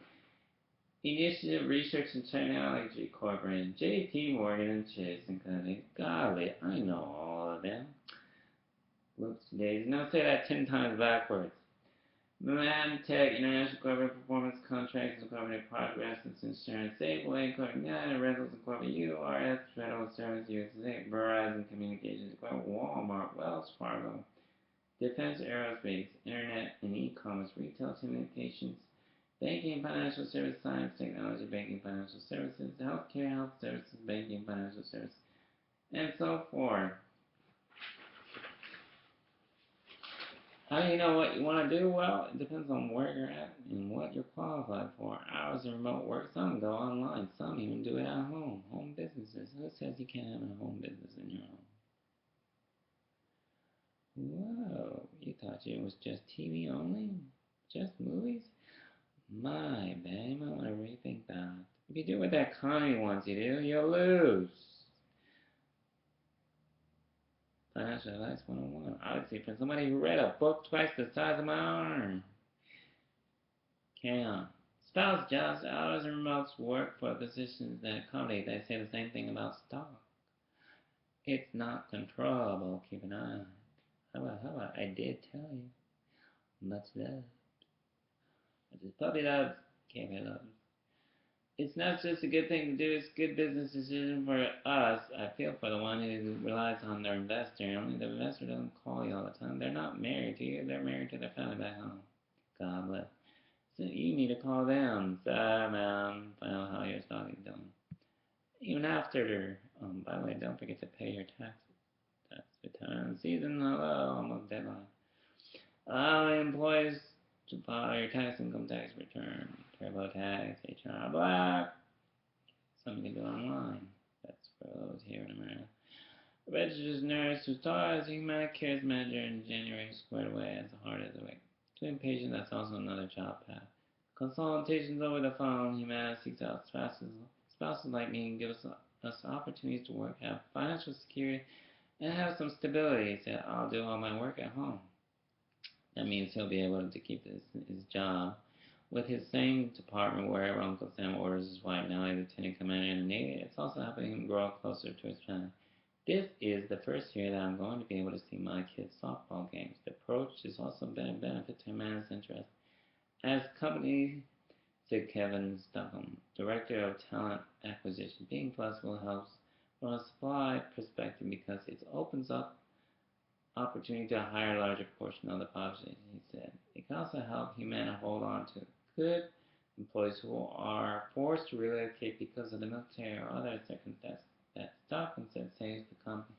Speaker 1: Initiative Research and Technology Corporation, JP Morgan and Chase and Company. Golly, I know all of them. Whoops, days. Now say that 10 times backwards. Tech International Corporate Performance Contracts Incorporated, Progress Insurance, Safeway Incorporated, United Rentals Incorporated, URS Federal Service USA, Verizon Communications Incorporated, Walmart, Wells Fargo, Defense Aerospace, Internet and E-commerce, Retail Communications, Banking, Financial Service, Science, Technology, Banking, Financial Services, Healthcare, Health Services, Banking, Financial Services, and so forth. How do you know what you want to do? Well, it depends on where you're at and what you're qualified for. Hours of remote work, some go online, some even do it at home. Home businesses. Who says you can't have a home business in your home? Whoa, you thought it was just TV only? Just movies? My bad, you might want to rethink that. If you do what that economy wants you to do, you'll lose. Financial Advice 101. I would say for somebody who read a book twice the size of my arm. Carry on. Spouse jobs, hours, and remote work for positions that accommodate. They say the same thing about stock. It's not controllable. Keep an eye on it. How about, I did tell you. Much love. This is puppy loves. Cafe loves. It's not just a good thing to do, it's a good business decision for us. I feel for the one who relies on their investor. Only the investor doesn't call you all the time. They're not married to you, they're married to their family back home. God bless. So you need to call them. Find out how your stock is doing. Even after, by the way, don't forget to pay your taxes. Tax return season, hello, almost deadline. Allowing employees to file your tax income tax return. TurboTax, HR Black. Something you can do online. That's for those here in America. A registered nurse who started as a human cares manager in January squared away as hard as a week. To inpatient, that's also another job path. Consultations over the phone, Humana seeks out spouses like me and gives us opportunities to work, have financial security, and have some stability. He said, I'll do all my work at home. That means he'll be able to keep his job with his same department wherever Uncle Sam orders his wife, now he's lieutenant commander in the Navy. It's also helping him grow closer to his family. This is the first year that I'm going to be able to see my kids' softball games. The approach has also been a benefit to Humana's interest. As company, said Kevin Stockham, Director of Talent Acquisition, being flexible helps from a supply perspective because it opens up opportunity to hire a larger portion of the population, he said. It can also help Humana hold on to good employees who are forced to relocate because of the military or other circumstances. That Stockton said saves the company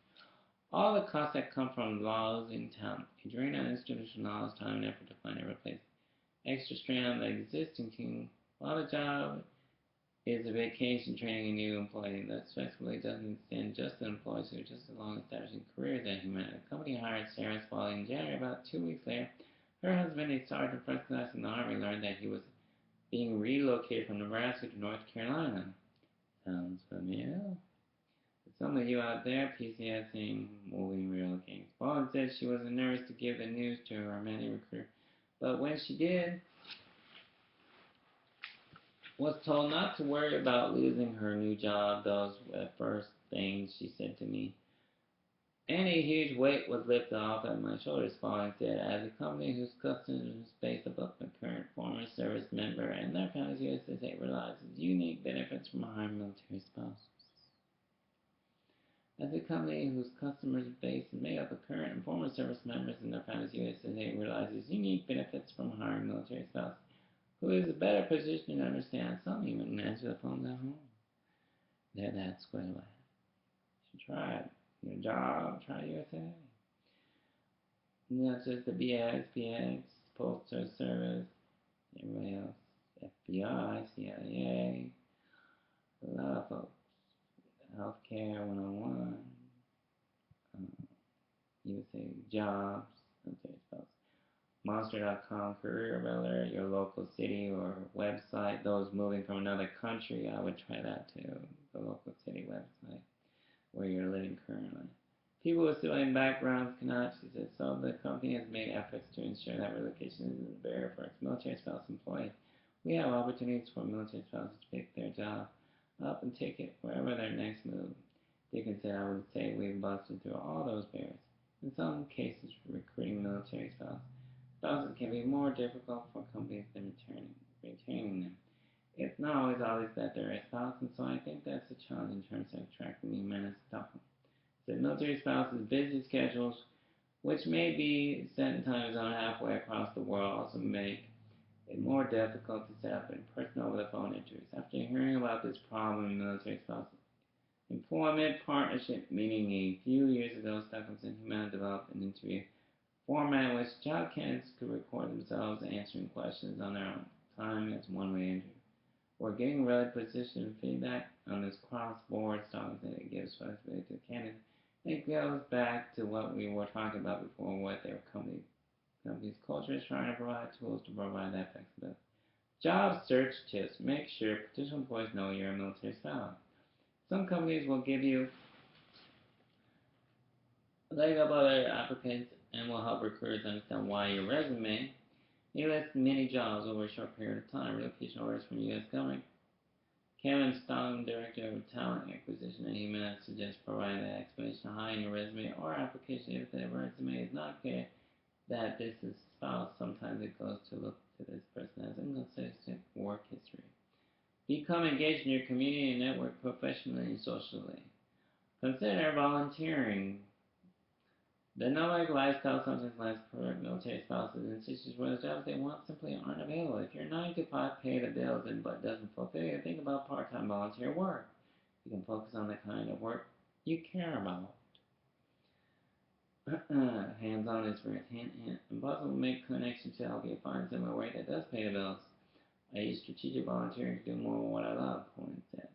Speaker 1: all the costs that come from laws in town. A drain on institutional knowledge, time, and effort to find a replacement. Extra strain on the existing team while the job is a vacation training a new employee. That flexibility doesn't extend just to employees who are just as long establishing careers at Humana. The company hired Sarah Spalding in January. About 2 weeks later, her husband, a sergeant first class in the Army, learned that he was being relocated from Nebraska to North Carolina. Sounds familiar? Some of you out there, PCS ain't moving relocating. Spalding said she was nervous to give the news to her many recruiter, but when she did, was told not to worry about losing her new job. Those were the first things she said to me. And a huge weight was lifted off at my shoulders falling said, as a company whose customers base above the current former service member and their families, U.S.A. realizes unique benefits from hiring military spouses. As a company whose customers base is made up of current and former service members and their families, U.S.A. realizes unique benefits from hiring military spouses, who is better positioned to understand some even answer the phones at home. They're that squared away. You should try it. Your job, try USA. Not just the BX, PX, Postal Service, everybody else, FBI, CIA, a lot of folks. Healthcare 101, USA Jobs, military spouse. Monster.com, Career Builder, your local city or website. Those moving from another country, I would try that too. The local city website where you're living currently. People with civilian backgrounds cannot, she said, so the company has made efforts to ensure that relocation isn't a barrier for its military spouse employees. We have opportunities for military spouses to pick their job up and take it wherever their next move. Dickens said, I would say we've busted through all those barriers. In some cases, recruiting military spouses can be more difficult for companies than retaining them. It's not always obvious that they're a spouse, and so I think that's a challenge in terms of attracting new men as Stockholm. The military spouses' busy schedules, which may be set in time zone halfway across the world, also make it more difficult to set up in-person over-the-phone interviews. After hearing about this problem in military spouses employment partnership meeting a few years ago, Stockholm and Humana developed an interview format in which job candidates could record themselves answering questions on their own time as one-way interview. We're getting really positioned feedback on this cross-board Stockholm that it gives flexibility to the candidate. It goes back to what we were talking about before, what their company's culture is trying to provide tools to provide that flexibility. Job search tips. Make sure potential employees know you're a military spouse. Some companies will give you a leg up other applicants and will help recruiters understand why your resume may list many jobs over a short period of time. Relocation orders from the U.S. government. Kevin Stone, Director of Talent Acquisition at N.A.S.A, suggests providing an explanation high in your resume or application if the resume is not clear that this is spouse. Sometimes it goes to look to this person as inconsistent work history. Become engaged in your community and network professionally and socially. Consider volunteering. The nomadic lifestyle sometimes lasts for military spouses in situations where the jobs they want simply aren't available. If your 9 to 5 pay the bills but doesn't fulfill you, think about part-time volunteer work. You can focus on the kind of work you care about. Hands-on experience, impossible to make connections to help you find similar work that does pay the bills. I use strategic volunteering to do more of what I love, Cohen said.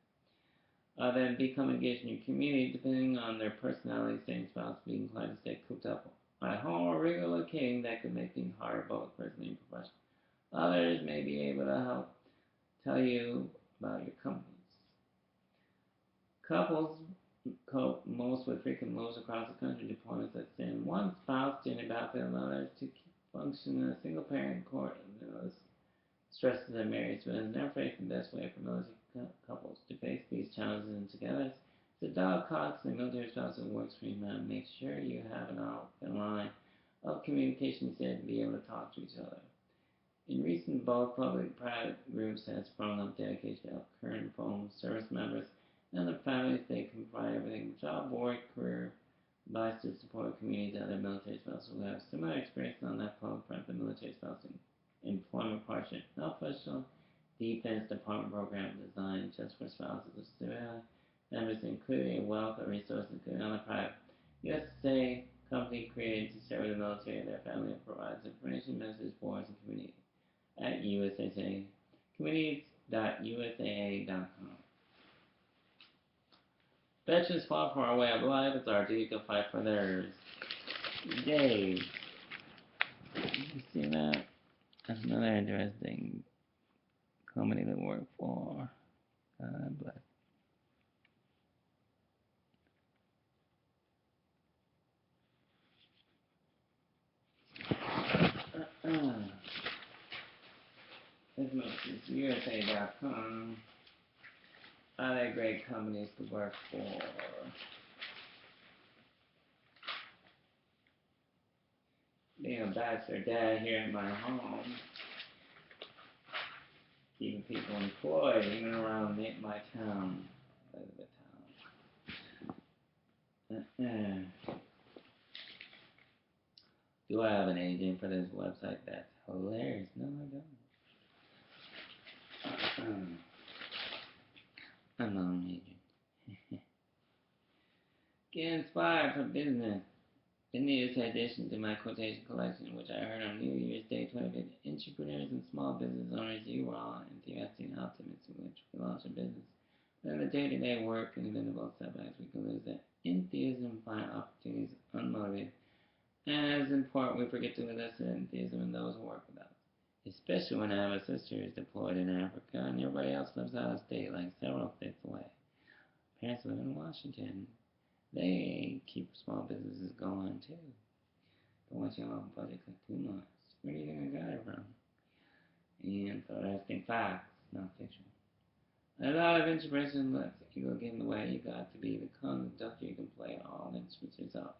Speaker 1: Then become engaged in your community, depending on their personality, same spouse being inclined to stay cooped up at home or relocating that could make things harder both personally and professionally. Others may be able to help tell you about your companies. Couples cope most with frequent moves across the country, deployments that send one spouse to a battlefield and others to function in a single parent court. Stresses of marriage, but has never faced the best way for military couples to face these challenges and together. So Doug Cox, the military spouse who works for Humana, make sure you have an open line of communication, he said, to be able to talk to each other. In recent, both public and private groups have sprung up dedication to help current and former service members and their families. They can provide everything from job board, career advice to support communities and other military spouses who have similar experience on that public private military spouse employment partnership, an official Defense Department program designed just for spouses of civilian members, including a wealth of resources, including on the private USA company created to serve the military and their family and provides information, messages, boards, and communities at USA communities.usaa.com. Veterans fought for our way of life. It's our duty to fight for theirs. Yay! You see that? That's another interesting company to work for. God bless. This much is USA.com. Other great companies to work for. being a bachelor dad here at my home, keeping people employed even around my town, Elizabeth town. Do I have an agent for this website? That's hilarious. No, I don't. I'm not an agent. Get inspired for business. The N.A.S.A addition to my quotation collection, which I heard on New Year's Day 2050. Entrepreneurs and small business owners, you are all enthusiastic and optimistic which we launch a business. But in the day-to-day work and inevitable setbacks, we can lose that enthusiasm, find opportunities unmotivated. And as important, we forget to invest in enthusiasm in those who work with us. Especially when I have a sister who's deployed in Africa and everybody else lives out of state, like several states away. Parents live in Washington. They keep small businesses going too. But once you have a budget like 2 months, where do you think I got it from? And so that's in facts, not fiction. A lot of inspiration lets you go get in the way. You got to be the conductor. You can play all instruments yourself.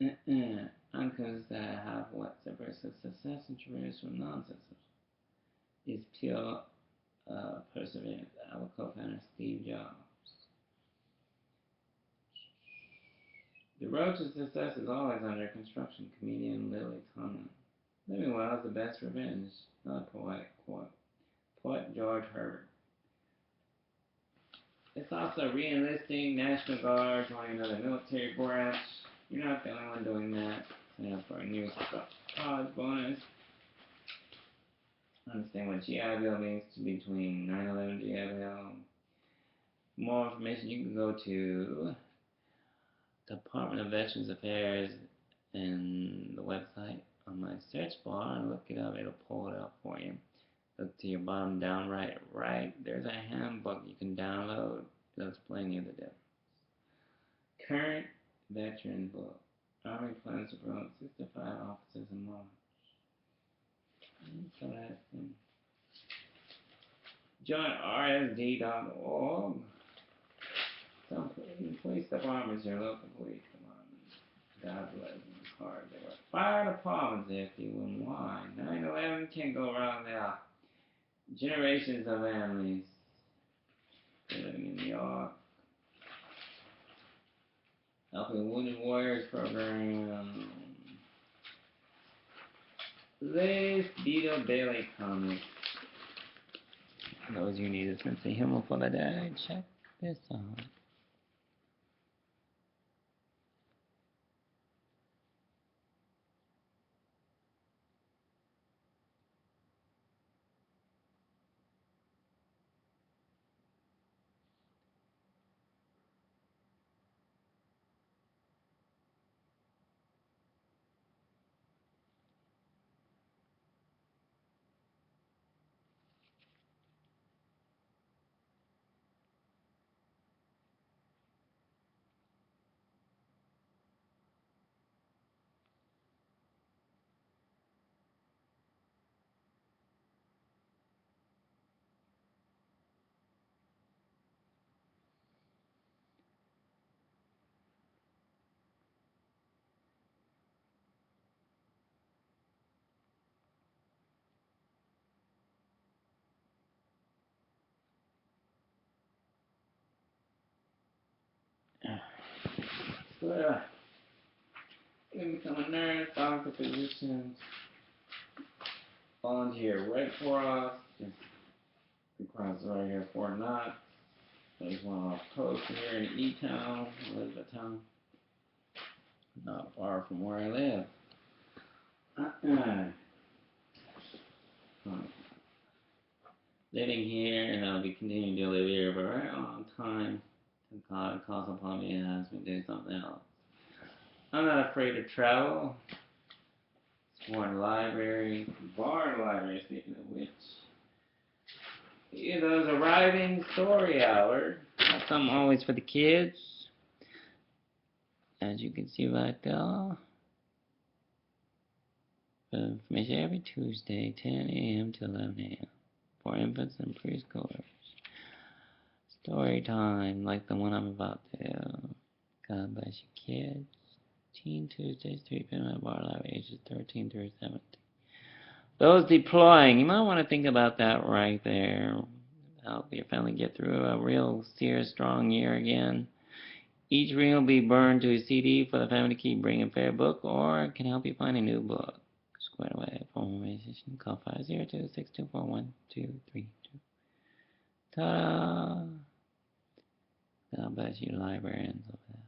Speaker 1: I'm convinced that I have what separates success and tremendous from nonsense. Is pure perseverance. Our co-founder Steve Jobs. The road to success is always under construction. Comedian Lily Tomlin. Living well is the best revenge. Not a poetic quote. Poet George Herbert. It's also re-enlisting National Guard, joining another military branch. You're not the only one doing that. Sign up for a new college bonus. Understand what GI Bill means between 9/11 GI Bill. For more information, you can go to Department of Veterans Affairs and the website on my search bar and look it up. It'll pull it up for you. Look to your bottom down right. There's a handbook you can download. It'll explain you the difference. Current Veteran Book. Army plans to promote 65 officers in March. So that's join rsd.org. Some police departments, your local police departments. God bless them. It's hard to work. Fire departments, if you and why. 9/11 can't go wrong there. Generations of families living in New York. Helping Wounded Warriors program. Latest Vito Bailey comics. Those you need a sense of humor for the day. Check this out. Well, you can become a nurse, doctor, physician, volunteer right for us. Just requires right here at Fort Knox. There's one off post here in E-Town, Elizabethtown, not far from where I live. Living here, and I'll be continuing to live here, but right on time, God calls upon me and asks me to do something else. I'm not afraid to travel. Sworn library, barn library, speaking of which. You know, there's arriving story hour. Got something always for the kids. As you can see right there. Information every Tuesday, 10 a.m. to 11 a.m. for infants and preschoolers. Story time like the one I'm about to. God bless you, kids. Teen Tuesdays, 3 p.m. at Bar Lab, ages 13 through 17. Those deploying, you might want to think about that right there. Help your family get through a real serious, strong year again. Each reel will be burned to a CD for the family to keep bringing a fair book, or it can help you find a new book. Squared away. For more information, call 502-624-1232. Ta-da! God bless you, librarians over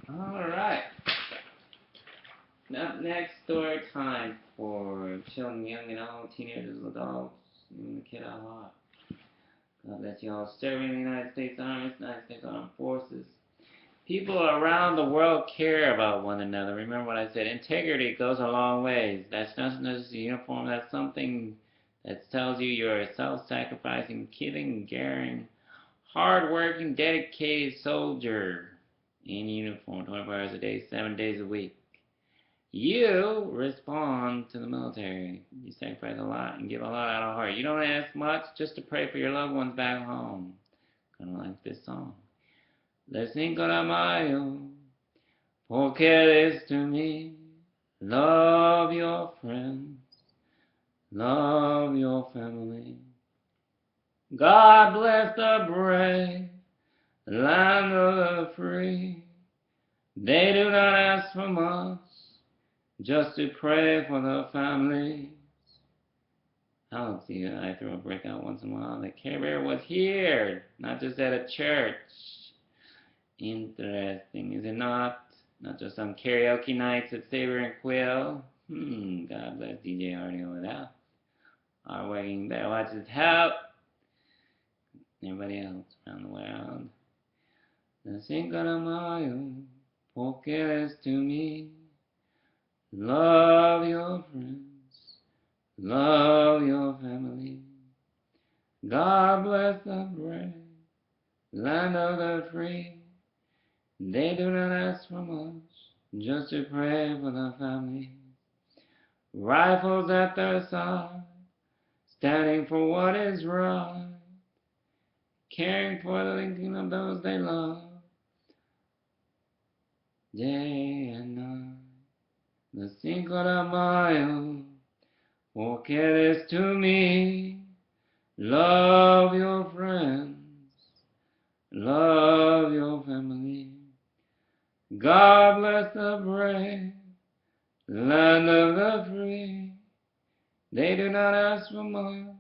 Speaker 1: there. All right. Up next, story time for children, young and old, teenagers, adults, even the kid at heart. God bless you all serving in the United States Army, United States Armed Forces. People around the world care about one another. Remember what I said. Integrity goes a long ways. That's not just a uniform. That's something that tells you you're a self-sacrificing, giving, caring, hard-working, dedicated soldier in uniform 24 hours a day, 7 days a week. You respond to the military. You sacrifice a lot and give a lot out of heart. You don't ask much just to pray for your loved ones back home. Kind of like this song. Le cinco de mayo, porque eres to me. Love your friends, love your family. God bless the brave, land of the free. They do not ask for much, just to pray for the families. I'll see I throw a brick out once in a while. The Care Bear was here, not just at a church. Interesting, is it not? Not just some karaoke nights at Saber and Quill. God bless DJ Artie over there. Our working better watch his help. Everybody else around the world. The Cinco de Mayo, porque eres to me. Love your friends, love your family. God bless the brave, land of the free. They do not ask for much, just to pray for the family. Rifles at their side, standing for what is right, caring for the thinking of those they love, day and night. The Cinco de Mayo, porque eres to me. Love your friends, love your family. God bless the brave, land of the free. They do not ask for much,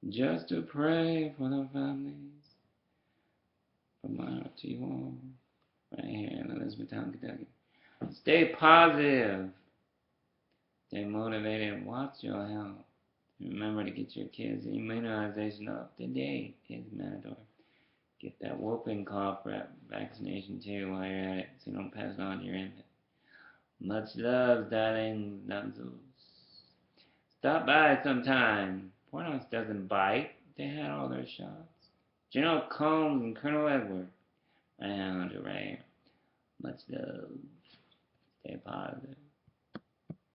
Speaker 1: just to pray for their families. From my heart to you all, right here in Elizabethtown, Kentucky. Stay positive, stay motivated, watch your health. Remember to get your kids' immunization up to date. It's mandatory. Get that whooping cough vaccination too while you're at it, so you don't pass it on to your infant. Much love, darling nuzzles. Stop by sometime. Pornos doesn't bite. They had all their shots. General Combs and Colonel Edward. Right right here. Much love. Stay positive.